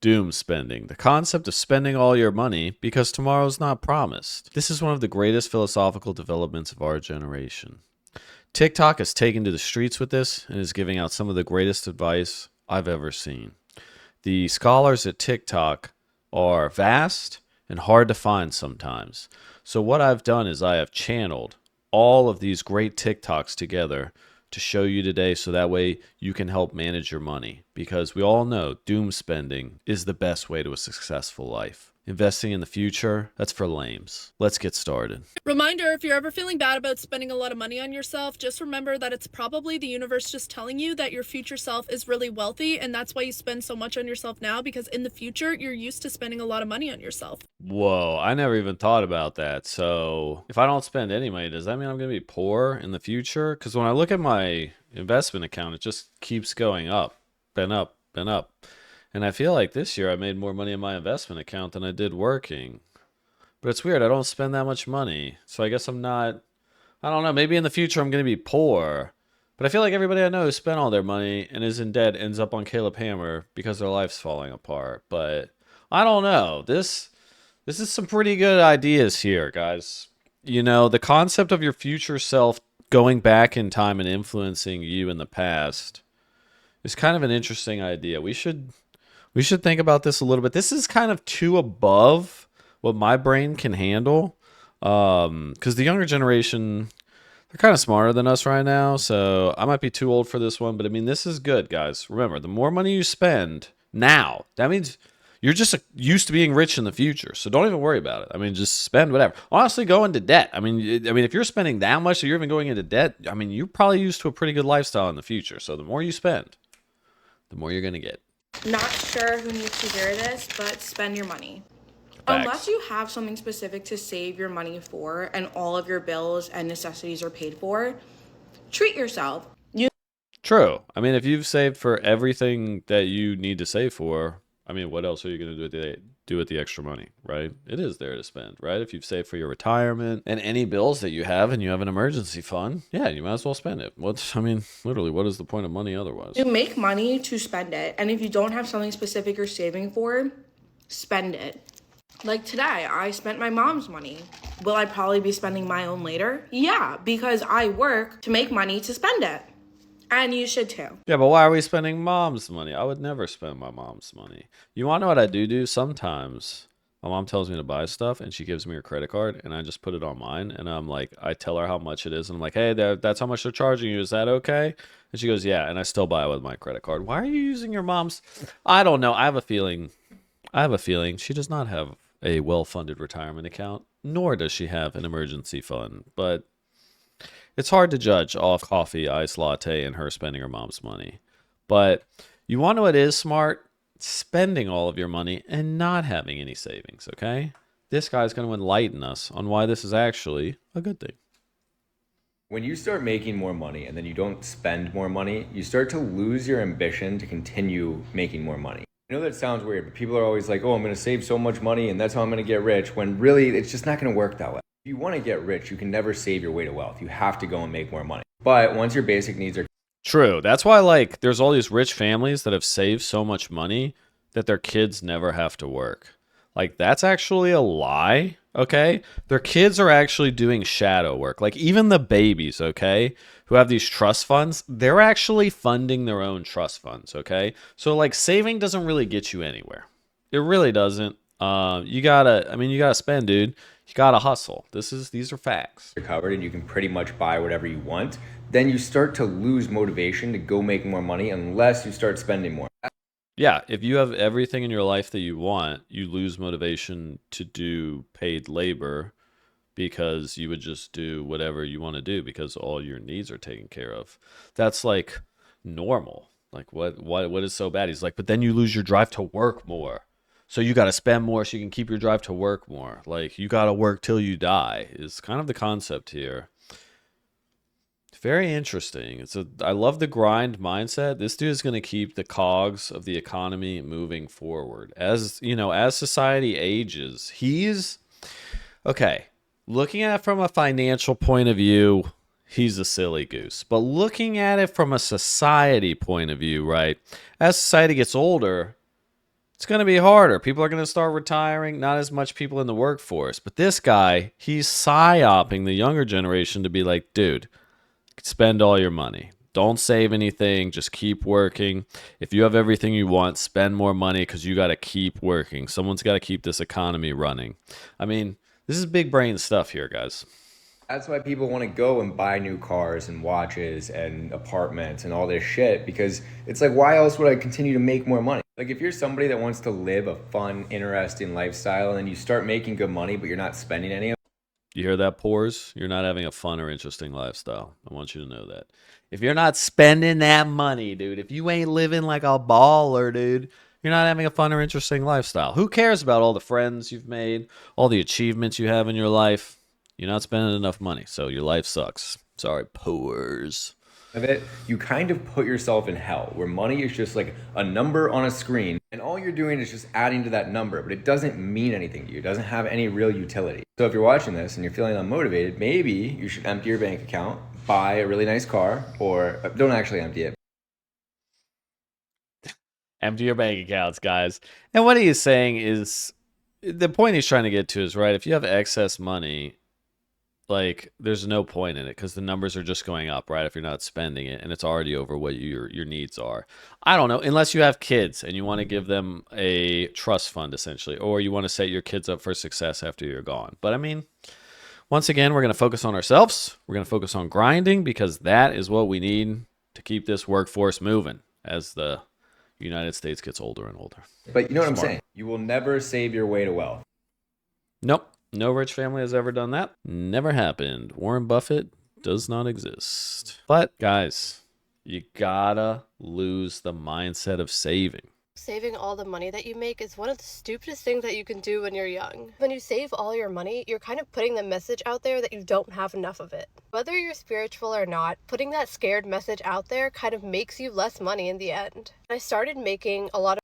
Doom spending, the concept of spending all your money because tomorrow's not promised. This is one of the greatest philosophical developments of our generation. TikTok has taken to the streets with this and is giving out some of the greatest advice I've ever seen. The scholars at TikTok are vast and hard to find sometimes. So what I've done is I have channeled all of these great TikToks together to show you today so that way you can help manage your money, because we all know doom spending is the best way to a successful life. Investing in the future, that's for lames. Let's get started. Reminder, if you're ever feeling bad about spending a lot of money on yourself, just remember that it's probably the universe just telling you that your future self is really wealthy, and that's why you spend so much on yourself now, because in the future, you're used to spending a lot of money on yourself. Whoa, I never even thought about that. So if I don't spend any money, does that mean I'm going to be poor in the future? Because when I look at my investment account, it just keeps going up, been up, been up. And I feel like this year I made more money in my investment account than I did working. But it's weird. I don't spend that much money. So I guess I'm not, I don't know. Maybe in the future I'm going to be poor. But I feel like everybody I know who spent all their money and is in debt ends up on Caleb Hammer because their life's falling apart. But I don't know. This is some pretty good ideas here, guys. You know, the concept of your future self going back in time and influencing you in the past is kind of an interesting idea. We should think about this a little bit. This is kind of too above what my brain can handle. Because the younger generation, they're kind of smarter than us right now. So I might be too old for this one. But I mean, this is good, guys. Remember, the more money you spend now, that means you're just used to being rich in the future. So don't even worry about it. I mean, just spend whatever. Honestly, go into debt. I mean, if you're spending that much, so you're even going into debt, I mean, you're probably used to a pretty good lifestyle in the future. So the more you spend, the more you're going to get. Not sure who needs to hear this, but spend your money. Facts. Unless you have something specific to save your money for and all of your bills and necessities are paid for, treat yourself. True. I mean, if you've saved for everything that you need to save for, I mean, what else are you going to do with the extra money, right? It is there to spend, right? If you've saved for your retirement and any bills that you have and you have an emergency fund, yeah, you might as well spend it. Literally, what is the point of money otherwise? You make money to spend it. And if you don't have something specific you're saving for, spend it. Like today, I spent my mom's money. Will I probably be spending my own later? Yeah, because I work to make money to spend it. And you should too. Yeah, but why are we spending mom's money? I would never spend my mom's money. You want to know what I do sometimes? My mom tells me to buy stuff and she gives me her credit card and I just put it on mine and I'm like, I tell her how much it is and I'm like, hey, that's how much they're charging you. Is that okay? And she goes, yeah. And I still buy it with my credit card. Why are you using your mom's? I don't know. I have a feeling she does not have a well-funded retirement account, nor does she have an emergency fund. But it's hard to judge off coffee, iced latte, and her spending her mom's money. But you want to know what is smart? Spending all of your money and not having any savings, okay? This guy's going to enlighten us on why this is actually a good thing. When you start making more money and then you don't spend more money, you start to lose your ambition to continue making more money. I know that sounds weird, but people are always like, oh, I'm going to save so much money and that's how I'm going to get rich, when really it's just not going to work that way. If you want to get rich, you can never save your way to wealth. You have to go and make more money. But once your basic needs are True. That's why, there's all these rich families that have saved so much money that their kids never have to work. That's actually a lie, okay? Their kids are actually doing shadow work. Even the babies, okay, who have these trust funds, they're actually funding their own trust funds, okay? So, saving doesn't really get you anywhere. It really doesn't. You gotta spend, dude. You gotta hustle. These are facts. covered and you can pretty much buy whatever you want, then you start to lose motivation to go make more money unless you start spending more. Yeah, if you have everything in your life that you want, you lose motivation to do paid labor because you would just do whatever you want to do because all your needs are taken care of. That's normal. What is so bad? He's like, but then you lose your drive to work more. So you got to spend more so you can keep your drive to work more. You got to work till you die is kind of the concept here. Very interesting. I love the grind mindset. This dude is going to keep the cogs of the economy moving forward. As society ages, okay. Looking at it from a financial point of view, he's a silly goose. But looking at it from a society point of view, right? As society gets older, It's going to be harder. People are going to start retiring. Not as much people in the workforce. But this guy, he's psyoping the younger generation to be like, dude, spend all your money. Don't save anything. Just keep working. If you have everything you want, spend more money because you got to keep working. Someone's got to keep this economy running. I mean, this is big brain stuff here, guys. That's why people want to go and buy new cars and watches and apartments and all this shit, because it's like, why else would I continue to make more money? Like, if you're somebody that wants to live a fun, interesting lifestyle and then you start making good money, but you're not spending any of You hear that, Pores? You're not having a fun or interesting lifestyle. I want you to know that. If you're not spending that money, dude, if you ain't living like a baller, dude, you're not having a fun or interesting lifestyle. Who cares about all the friends you've made, all the achievements you have in your life? You're not spending enough money, so your life sucks. Sorry, Pores. it, you kind of put yourself in hell, where money is just like a number on a screen, and all you're doing is just adding to that number, but it doesn't mean anything to you. It doesn't have any real utility. So if you're watching this and you're feeling unmotivated, maybe you should empty your bank account, buy a really nice car, or don't actually empty it. Empty your bank accounts, guys. And what he's saying is, the point he's trying to get to is, right, if you have excess money, like, there's no point in it because the numbers are just going up, right? If you're not spending it and it's already over what your needs are. I don't know, unless you have kids and you want to give them a trust fund, essentially, or you want to set your kids up for success after you're gone. But I mean, once again, we're going to focus on ourselves. We're going to focus on grinding because that is what we need to keep this workforce moving as the United States gets older and older. But you know what I'm saying? You will never save your way to wealth. Nope. No rich family has ever done that. Never happened. Warren Buffett does not exist. But guys, you gotta lose the mindset of saving. Saving all the money that you make is one of the stupidest things that you can do when you're young. When you save all your money, you're kind of putting the message out there that you don't have enough of it. Whether you're spiritual or not, putting that scared message out there kind of makes you less money in the end. I started making a lot of...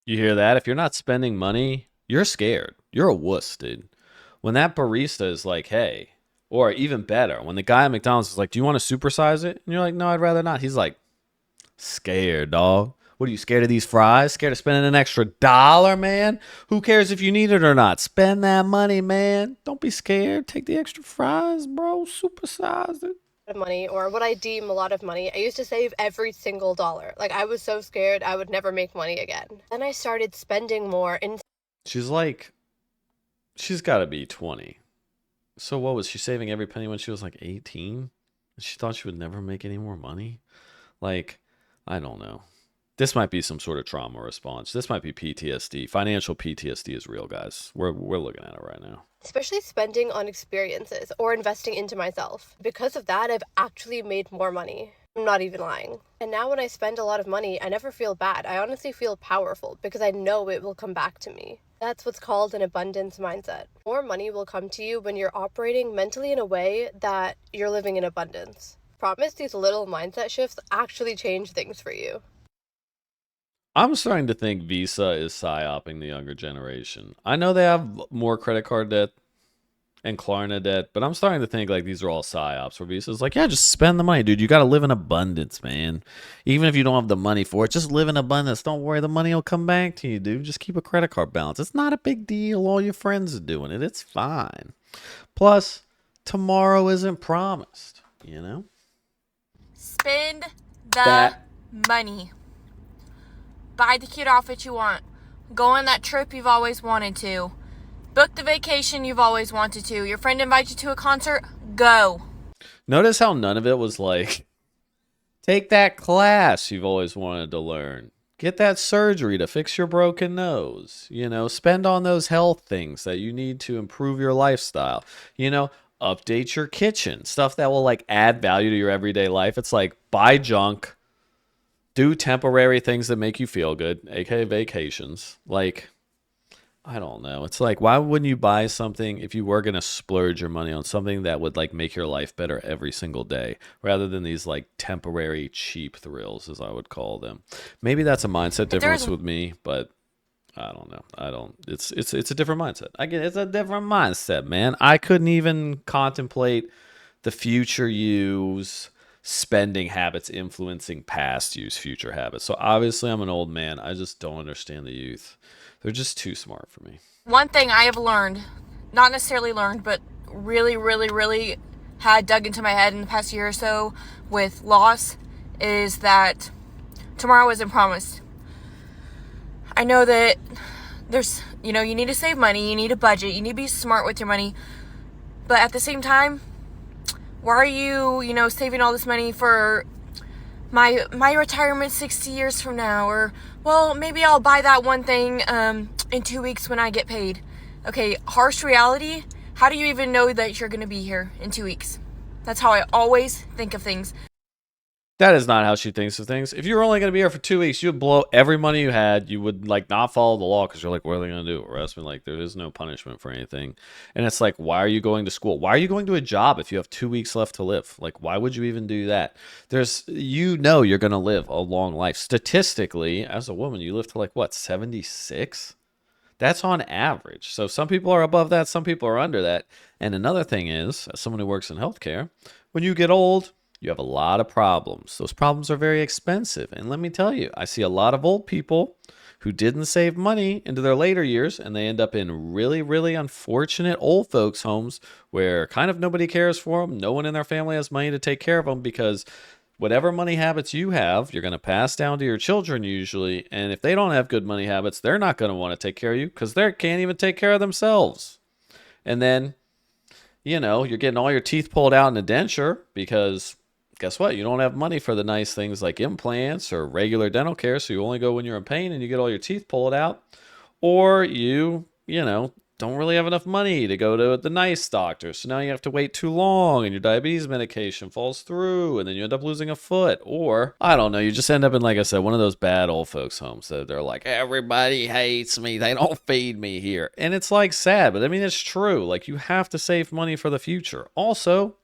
You hear that? If you're not spending money, you're scared. You're a wuss, dude. When that barista is like, hey, or even better, when the guy at McDonald's is like, do you want to supersize it? And you're like, no, I'd rather not. He's like, scared, dog. What are you, scared of these fries? Scared of spending an extra $1, man? Who cares if you need it or not? Spend that money, man. Don't be scared. Take the extra fries, bro. Supersize it. money, or what I deem a lot of money. I used to save every single dollar. Like, I was so scared I would never make money again. Then I started spending more and... She's got to be 20. So what was she saving every penny when she was like 18? She thought she would never make any more money? Like, I don't know. This might be some sort of trauma response. This might be PTSD. Financial PTSD is real, guys. We're looking at it right now. Especially spending on experiences or investing into myself. Because of that, I've actually made more money. I'm not even lying. And now when I spend a lot of money, I never feel bad. I honestly feel powerful because I know it will come back to me. That's what's called an abundance mindset. More money will come to you when you're operating mentally in a way that you're living in abundance. Promise these little mindset shifts actually change things for you. I'm starting to think Visa is psyoping the younger generation. I know they have more credit card debt and Klarna debt, but I'm starting to think like these are all psyops where Visa's like, yeah, just spend the money, dude. You got to live in abundance, man. Even if you don't have the money for it, just live in abundance. Don't worry, the money will come back to you, dude. Just keep a credit card balance. It's not a big deal. All your friends are doing it. It's fine. Plus, tomorrow isn't promised, you know? Spend the money. Buy the cute outfit you want. Go on that trip you've always wanted to. Book the vacation you've always wanted to. Your friend invites you to a concert. Go. Notice how none of it was like, take that class you've always wanted to learn. Get that surgery to fix your broken nose. You know, spend on those health things that you need to improve your lifestyle. You know, update your kitchen. Stuff that will like add value to your everyday life. It's like buy junk. Do temporary things that make you feel good, aka vacations. Like, I don't know. It's like, why wouldn't you buy something if you were going to splurge your money on something that would like make your life better every single day rather than these like temporary cheap thrills, as I would call them? Maybe that's a mindset difference with me, but I don't know. It's a different mindset. It's a different mindset, man. I couldn't even contemplate the future use spending habits influencing past use future habits. So obviously I'm an old man. I just don't understand the youth. They're just too smart for me. One thing I have learned, not necessarily learned, but really, really, really had dug into my head in the past year or so with loss is that tomorrow isn't promised. I know that there's, you need to save money, you need a budget, you need to be smart with your money, but at the same time, why are you, saving all this money for my retirement 60 years from now? Or, well, maybe I'll buy that one thing in 2 weeks when I get paid. Okay, harsh reality, how do you even know that you're going to be here in 2 weeks? That's how I always think of things. That is not how she thinks of things. If you were only going to be here for 2 weeks, you would blow every money you had. You would not follow the law because you're like, what are they going to do? Arrest me? There is no punishment for anything. And it's like, why are you going to school? Why are you going to a job if you have 2 weeks left to live? Why would you even do that? You're going to live a long life. Statistically, as a woman, you live to 76? That's on average. So some people are above that, some people are under that. And another thing is, as someone who works in healthcare, when you get old, you have a lot of problems. Those problems are very expensive. And let me tell you, I see a lot of old people who didn't save money into their later years, and they end up in really, really unfortunate old folks' homes where kind of nobody cares for them. No one in their family has money to take care of them because whatever money habits you have, you're going to pass down to your children usually. And if they don't have good money habits, they're not going to want to take care of you because they can't even take care of themselves. And then, you're getting all your teeth pulled out in a denture because guess what? You don't have money for the nice things like implants or regular dental care, so you only go when you're in pain and you get all your teeth pulled out. Or you don't really have enough money to go to the nice doctor, so now you have to wait too long and your diabetes medication falls through and then you end up losing a foot. Or, I don't know, you just end up in, like I said, one of those bad old folks' homes that they're like, everybody hates me, they don't feed me here. And it's sad, but I mean, it's true. You have to save money for the future. Also,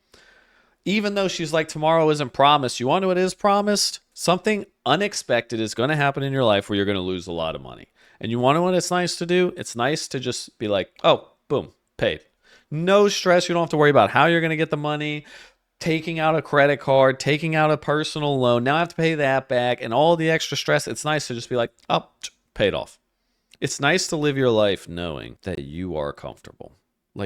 even though she's like, tomorrow isn't promised, you want to know what is promised? Something unexpected is going to happen in your life where you're going to lose a lot of money. And you want to know what it's nice to do? It's nice to just be like, oh, boom, paid. No stress. You don't have to worry about how you're going to get the money, taking out a credit card, taking out a personal loan. Now I have to pay that back and all the extra stress. It's nice to just be like, oh, paid off. It's nice to live your life knowing that you are comfortable.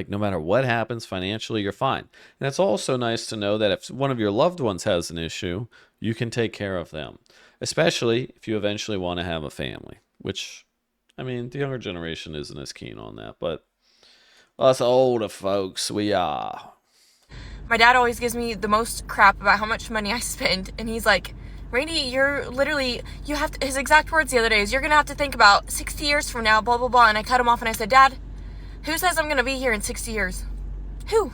No matter what happens financially, you're fine. And it's also nice to know that if one of your loved ones has an issue, you can take care of them. Especially if you eventually want to have a family, which, I mean, the younger generation isn't as keen on that. But us older folks, we are. My dad always gives me the most crap about how much money I spend. And he's like, Rainey, his exact words the other day is, you're going to have to think about 60 years from now, blah, blah, blah. And I cut him off and I said, Dad, who says I'm going to be here in 60 years? Who?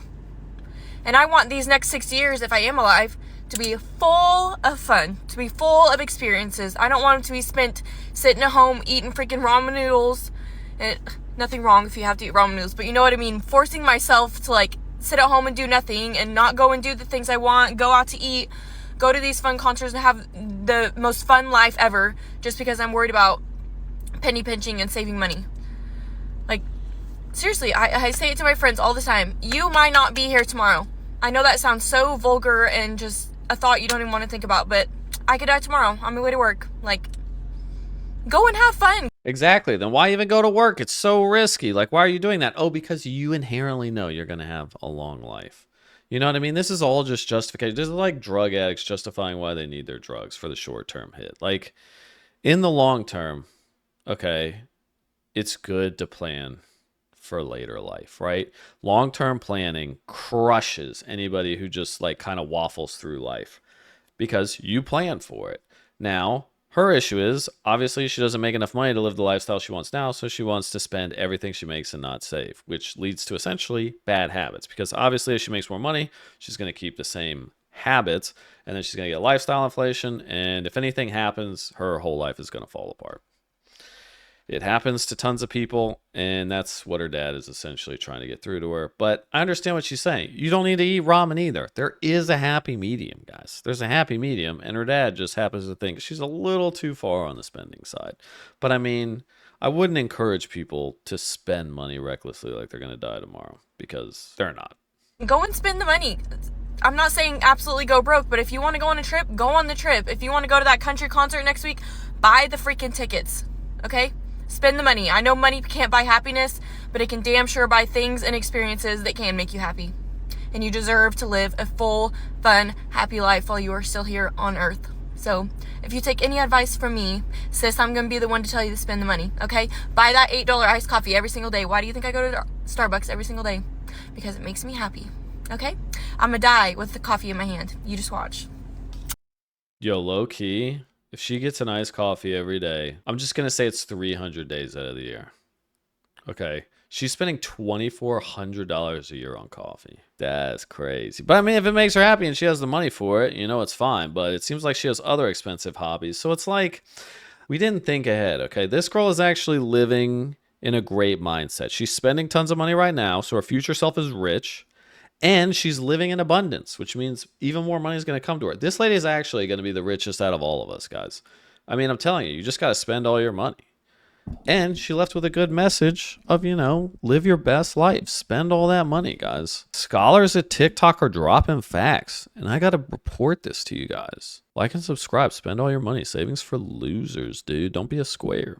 And I want these next 60 years, if I am alive, to be full of fun, to be full of experiences. I don't want them to be spent sitting at home eating freaking ramen noodles. And nothing wrong if you have to eat ramen noodles, but you know what I mean? Forcing myself to sit at home and do nothing and not go and do the things I want, go out to eat, go to these fun concerts and have the most fun life ever just because I'm worried about penny pinching and saving money. Seriously, I say it to my friends all the time. You might not be here tomorrow. I know that sounds so vulgar and just a thought you don't even want to think about, but I could die tomorrow on my way to work. Go and have fun. Exactly. Then why even go to work? It's so risky. Why are you doing that? Oh, because you inherently know you're going to have a long life. You know what I mean? This is all just justification. This is like drug addicts justifying why they need their drugs for the short-term hit. In the long term, okay, it's good to plan for later life, right? Long-term planning crushes anybody who just kind of waffles through life because you plan for it. Now, her issue is obviously she doesn't make enough money to live the lifestyle she wants now, so she wants to spend everything she makes and not save, which leads to essentially bad habits because obviously if she makes more money, she's going to keep the same habits and then she's going to get lifestyle inflation, and if anything happens, her whole life is going to fall apart. It happens to tons of people, and that's what her dad is essentially trying to get through to her. But I understand what she's saying. You don't need to eat ramen either. There is a happy medium, guys. There's a happy medium, and her dad just happens to think she's a little too far on the spending side. But I mean, I wouldn't encourage people to spend money recklessly like they're going to die tomorrow, because they're not. Go and spend the money. I'm not saying absolutely go broke, but if you want to go on a trip, go on the trip. If you want to go to that country concert next week, buy the freaking tickets, okay? Spend the money. I know money can't buy happiness, but it can damn sure buy things and experiences that can make you happy. And you deserve to live a full, fun, happy life while you are still here on earth. So if you take any advice from me, sis, I'm going to be the one to tell you to spend the money, okay? Buy that $8 iced coffee every single day. Why do you think I go to Starbucks every single day? Because it makes me happy, okay? I'm going to die with the coffee in my hand. You just watch. Yo, low key, if she gets an iced coffee every day, I'm just going to say it's 300 days out of the year. Okay. She's spending $2,400 a year on coffee. That's crazy. But I mean, if it makes her happy and she has the money for it, you know, it's fine. But it seems like she has other expensive hobbies. So it's like, we didn't think ahead, okay? This girl is actually living in a great mindset. She's spending tons of money right now, so her future self is rich. And she's living in abundance, which means even more money is going to come to her. This lady is actually going to be the richest out of all of us, guys. I mean, I'm telling you, you just got to spend all your money. And she left with a good message of, you know, live your best life. Spend all that money, guys. Scholars at TikTok are dropping facts, and I got to report this to you guys. Like and subscribe. Spend all your money. Savings for losers, dude. Don't be a square.